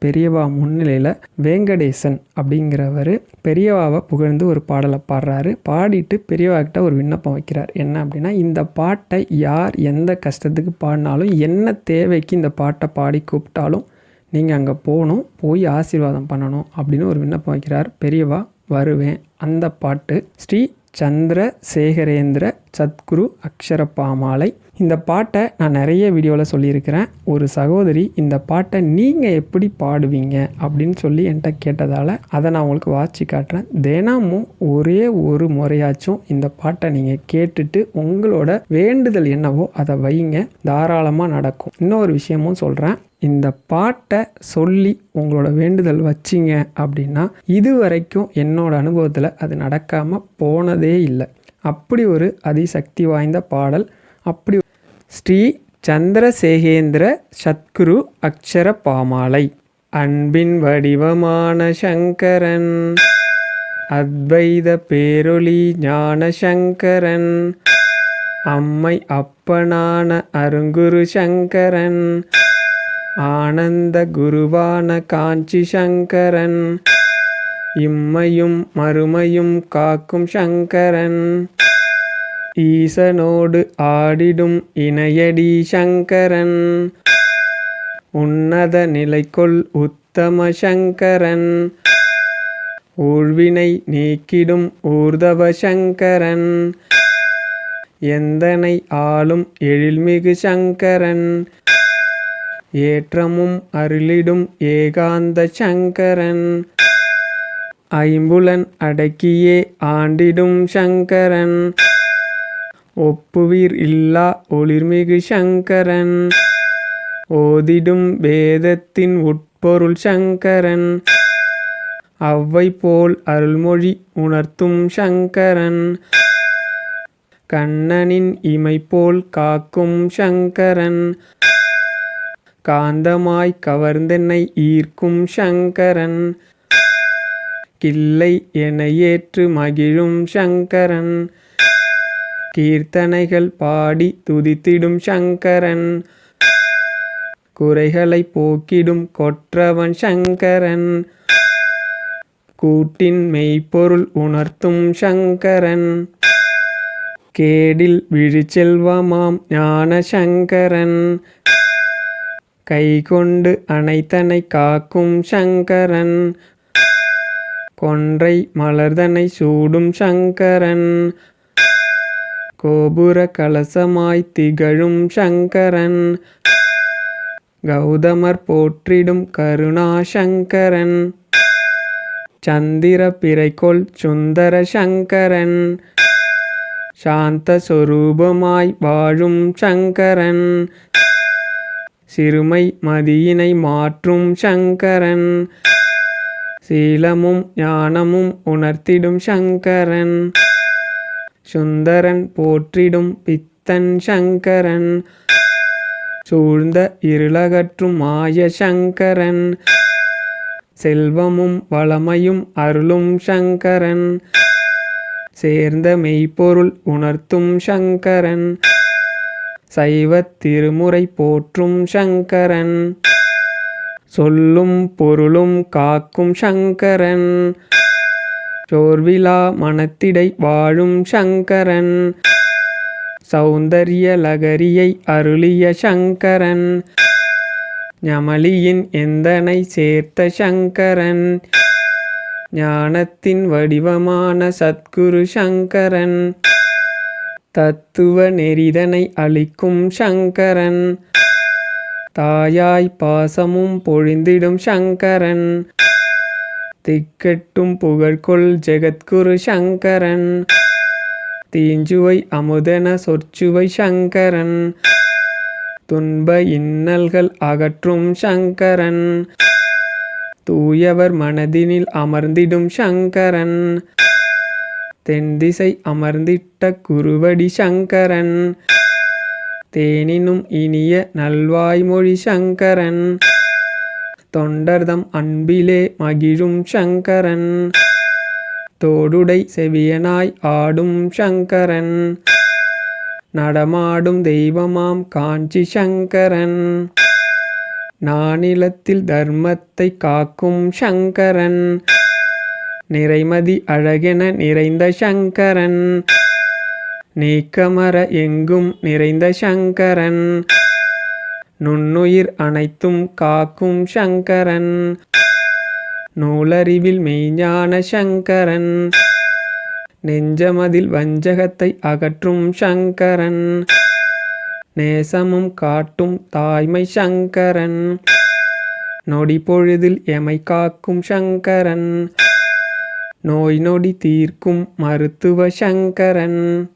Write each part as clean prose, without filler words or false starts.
பெரியவா முன்னிலையில் வேங்கடேசன் அப்படிங்கிறவர் பெரியவாவை புகழ்ந்து ஒரு பாடலை பாடுறாரு. பாடிட்டு பெரியவாக்கிட்ட ஒரு விண்ணப்பம் வைக்கிறார். என்ன அப்படின்னா, இந்த பாட்டை யார் எந்த கஷ்டத்துக்கு பாடினாலும், என்ன தேவைக்கு இந்த பாட்டை பாடி கூப்பிட்டாலும் நீங்கள் அங்கே போகணும், போய் ஆசீர்வாதம் பண்ணணும் அப்படின்னு ஒரு விண்ணப்பம் வைக்கிறார். பெரியவா வருவேன். அந்த பாட்டு ஸ்ரீ சந்திரசேகரேந்திர சத்குரு அக்ஷர பாமாலை. இந்த பாட்டை நான் நிறைய வீடியோவில் சொல்லியிருக்கிறேன். ஒரு சகோதரி இந்த பாட்டை நீங்கள் எப்படி பாடுவீங்க அப்படின்னு சொல்லி என்கிட்ட கேட்டதால் அதை நான் உங்களுக்கு வாட்சி காட்டுறேன். தினமும் ஒரே ஒரு முறையாச்சும் இந்த பாட்டை நீங்கள் கேட்டுட்டு உங்களோட வேண்டுதல் என்னவோ அதை வைங்க, தாராளமாக நடக்கும். இன்னொரு விஷயமும் சொல்கிறேன், இந்த பாட்டை சொல்லி உங்களோட வேண்டுதல் வச்சிங்க அப்படின்னா இது வரைக்கும் என்னோட அனுபவத்தில் அது நடக்காமல் போனதே இல்லை. அப்படி ஒரு அதிசக்தி வாய்ந்த பாடல். அப்படி ஸ்ரீ சந்திரசேகேந்திர சத்குரு அக்ஷர பாமாலை. அன்பின் வடிவமான சங்கரன், அத்வைத பேரொளி ஞான சங்கரன், அம்மை அப்பனான அருங்குரு சங்கரன், ஆனந்த குருவான காஞ்சி சங்கரன், இம்மையும் மறுமையும் காக்கும் சங்கரன், ஈசனோடு ஆடிடும் இணையடி சங்கரன், உன்னத நிலைக்கொள் உத்தம சங்கரன், ஊழ்வினை நீக்கிடும் ஊர்தவ சங்கரன், எந்தனை ஆளும் எழில்மிகு சங்கரன், ஏற்றமும் அருளிடும் ஏகாந்த சங்கரன், ஐம்புலன் அடக்கியே ஆண்டிடும் சங்கரன், ஒப்புவீர் இல்லா ஒளிர்மிகு சங்கரன், ஓதிடும் வேதத்தின் உட்பொருள் சங்கரன், அவ்வை போல் அருள்மொழி உணர்த்தும் சங்கரன், கண்ணனின் இமை போல் காக்கும் சங்கரன், காந்தமாய் கவர்ந்தென்னை ஈர்க்கும் சங்கரன், கிள்ளை என ஏற்று மகிழும் சங்கரன், கீர்த்தனைகள் பாடி துதித்திடும் சங்கரன், குறைகளை போக்கிடும் கொற்றவன் சங்கரன், கூட்டின் மெய்ப்பொருள் உணர்த்தும் சங்கரன், கேடில் விழிச்செல்வமாம் ஞான சங்கரன், கைகொண்டு அனைத்தனை காக்கும் சங்கரன், கொன்றை மலர்தனை சூடும் சங்கரன், கோபுர கலசமாய் திகழும் சங்கரன், கௌதமர் போற்றிடும் கருணா சங்கரன், சந்திர பிறைகொள் சுந்தர சங்கரன், சாந்த சொரூபமாய் வாழும் சங்கரன், சிறுமை மதியினை மாற்றும் சங்கரன், சீலமும் ஞானமும் உணர்த்திடும் சங்கரன், சுந்தரன் போற்றிடும் பித்தன் சங்கரன், சூழ்ந்த இருளகற்றும் மாய சங்கரன், செல்வமும் வளமையும் அருளும் சங்கரன், சேர்ந்த மெய்ப்பொருள் உணர்த்தும் சங்கரன், சைவத் திருமுறை போற்றும் சங்கரன், சொல்லும் பொருளும் காக்கும் சங்கரன், சோர்விலா மனத்திடை வாழும் சங்கரன், சௌந்தரிய லகரியை அருளிய சங்கரன், ஞமலியின் எந்தனை சேர்த்த சங்கரன், ஞானத்தின் வடிவமான சத்குரு சங்கரன், தத்துவ நெறிதனை அளிக்கும் சங்கரன், தாயாய் பாசமும் பொழிந்திடும் சங்கரன், திக்கெட்டும் புகழ்கொள் ஜெகத்குரு சங்கரன், தீஞ்சுவை அமுதன சொற்சுவை சங்கரன், துன்ப இன்னல்கள் அகற்றும் சங்கரன், தூயவர் மனதினில் அமர்ந்திடும் சங்கரன், தென்திசை அமர்ந்திட்ட குருவடி சங்கரன், தேனினும் இனிய நல்வாய்மொழி சங்கரன், தொண்டர்தம் அன்பிலே மகிழும் சங்கரன், தோடுடை செவியனாய் ஆடும் சங்கரன், நடமாடும் தெய்வமாம் காஞ்சி சங்கரன், நானிலத்தில் தர்மத்தை காக்கும் சங்கரன். நிறைமதி அழகென நிறைந்த சங்கரன். நீக்கமர எங்கும் நிறைந்த சங்கரன். நுண்ணுயிர் அனைத்தும் காக்கும் சங்கரன். நூலறிவில் மெய்ஞான சங்கரன். நெஞ்சமதில் வஞ்சகத்தை அகற்றும் சங்கரன். நேசமும் காட்டும் தாய்மை சங்கரன். நொடி பொழுதில் எமை காக்கும் சங்கரன். நோய் நொடி தீர்க்கும் மருத்துவ சங்கரன்.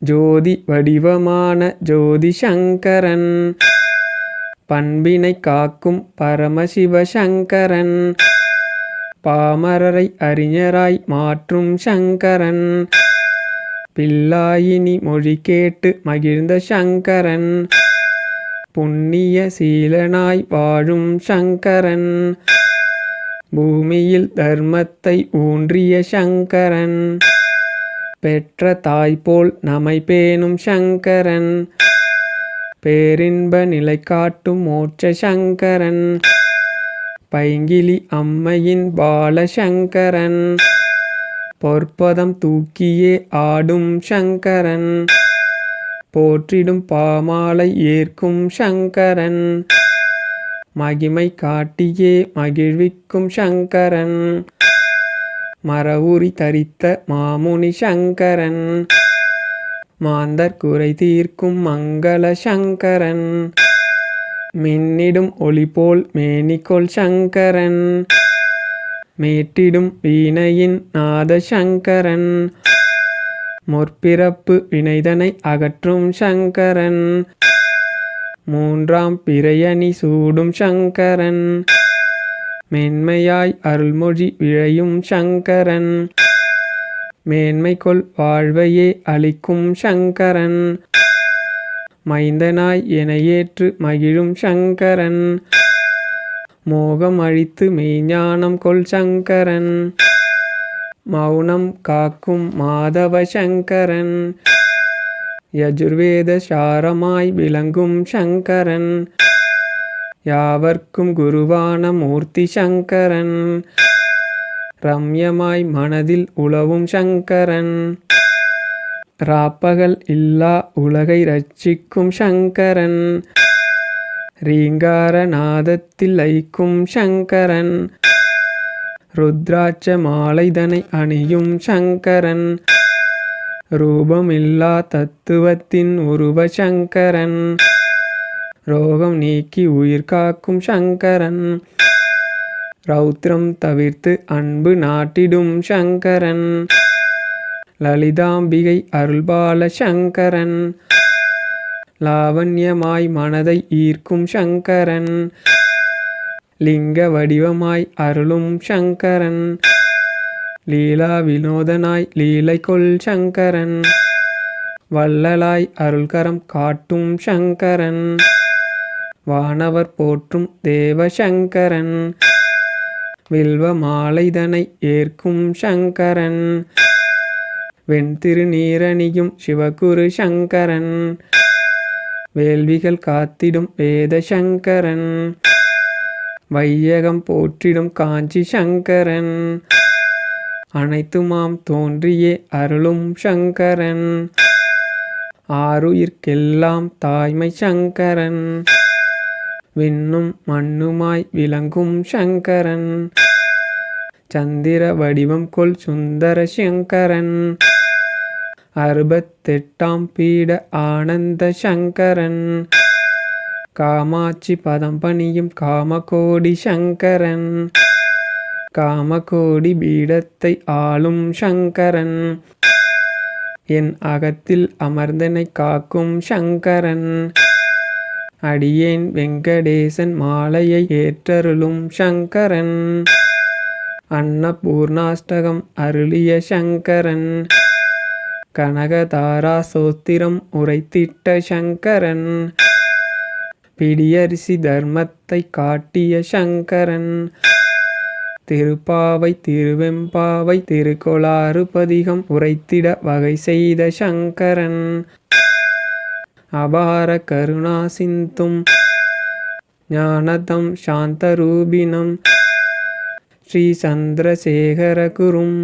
ஜோதி வடிவமான ஜோதி சங்கரன். பண்பினை காக்கும் பரமசிவ சங்கரன். பாமரரை அறிஞராய் மாற்றும் சங்கரன். பில்லாயினி மொழி கேட்டு மகிழ்ந்த சங்கரன். புண்ணிய சீலனாய் வாழும் சங்கரன். பூமியில் தர்மத்தை ஊன்றிய சங்கரன். பெற்ற தாய்போல் நமை பேணும் சங்கரன். பேரின்ப நிலை காட்டும் மோட்ச சங்கரன். பைங்கிலி அம்மையின் பால சங்கரன். பொற்பதம் தூக்கியே ஆடும் சங்கரன். போற்றிடும் பாமாலை ஏற்கும் சங்கரன். மகிமை காட்டியே மகிழ்விக்கும் சங்கரன். மரவுரி தரித்த மாமுனி சங்கரன். மாந்தர் குறை தீர்க்கும் மங்கள சங்கரன். மின்னிடும் ஒளி போல் மேனிக்கொள் சங்கரன். மீட்டிடும் வீணையின் நாத சங்கரன். முற்பிறப்பு வினைதனை அகற்றும் சங்கரன். மூன்றாம் பிறையணி சூடும் சங்கரன். மென்மையாய் அருள்மொழி விழையும் சங்கரன். மேன்மைகொள் வாழ்வையே அளிக்கும் சங்கரன். மைந்தனாய் என ஏற்று மகிழும் சங்கரன். மோகம் அழித்து மெய்ஞானம் கொள் சங்கரன். மௌனம் காக்கும் மாதவ சங்கரன். யஜுர்வேத சாரமாய் விளங்கும் சங்கரன். யாவர்க்கும் குருவான மூர்த்தி சங்கரன். ரம்யமாய் மனதில் உலவும் சங்கரன். ராப்பகல் இல்லா உலகை ரட்சிக்கும் சங்கரன். ரீங்கார நாதத்தில் லயிக்கும் சங்கரன். ருத்ராட்ச மாலைதனை அணியும் சங்கரன். ரூபமில்லா தத்துவத்தின் உருவ சங்கரன். ரோகம் நீக்கி உயிர் காக்கும் சங்கரன். ரௌத்ரம் தவிர்த்து அன்பு நாட்டிடும் சங்கரன். லலிதாம்பிகை அருள்பால சங்கரன். லாவண்யமாய் மனதை ஈர்க்கும் சங்கரன். லிங்க வடிவமாய் அருளும் சங்கரன். லீலா வினோதனாய் லீலை கொள் சங்கரன். வள்ளலாய் அருள்கரம் காட்டும் சங்கரன். வானவர் போற்றும் தேவ சங்கரன். வில்வ மாலைதனை ஏற்கும் சங்கரன். வெண்திருநீரணியும் சிவகுரு சங்கரன். வேள்விகள் காத்திடும் வேத சங்கரன். வையகம் போற்றிடும் காஞ்சி சங்கரன். அனைத்துமாம் தோன்றியே அருளும் சங்கரன். ஆருயிர்க்கெல்லாம் தாய்மை சங்கரன். விண்ணும் மண்ணுமாய் விளங்கும் சங்கரன். சந்திர வடிவம் கொள் சுந்தர சங்கரன். 68ஆம் பீட ஆனந்த சங்கரன். காமாட்சி பதம் பணியும் காமகோடி சங்கரன். காமகோடி பீடத்தை ஆளும் சங்கரன். என் அகத்தில் அமர்ந்தனை காக்கும் சங்கரன். அடியேன் வெங்கடேசன் மாலையை ஏற்றருளும் சங்கரன். அன்னபூர்ணாஷ்டகம் அருளிய சங்கரன். கனகதாரா சோத்திரம் உரைத்திட்ட சங்கரன். பிடியரிசி தர்மத்தை காட்டிய சங்கரன். திருப்பாவை திருவெம்பாவை திருக்கோளாறு பதிகம் உரைத்திட வகை செய்த சங்கரன். அபார கருணா சிந்தும் ஞானதம் சாந்தரூபிணம் ஸ்ரீ சந்திரசேகரகுரும்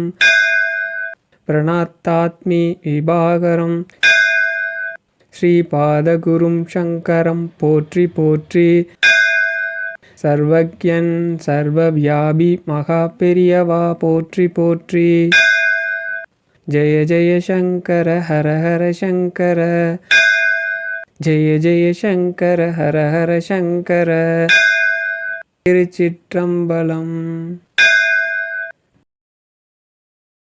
பிரணாத்தாத்மி விபாகரம் ஸ்ரீபாதகுரும் சங்கரம் போற்றி போற்றி. சர்வக்யன் சர்வவியாபி மகா பெரியவா போற்றி போற்றி. ஜெய ஜெய சங்கர ஹர ஹர சங்கர, ஜெய ஜெய சங்கர ஹர ஹர சங்கர. திருச்சிற்றம்பலம்.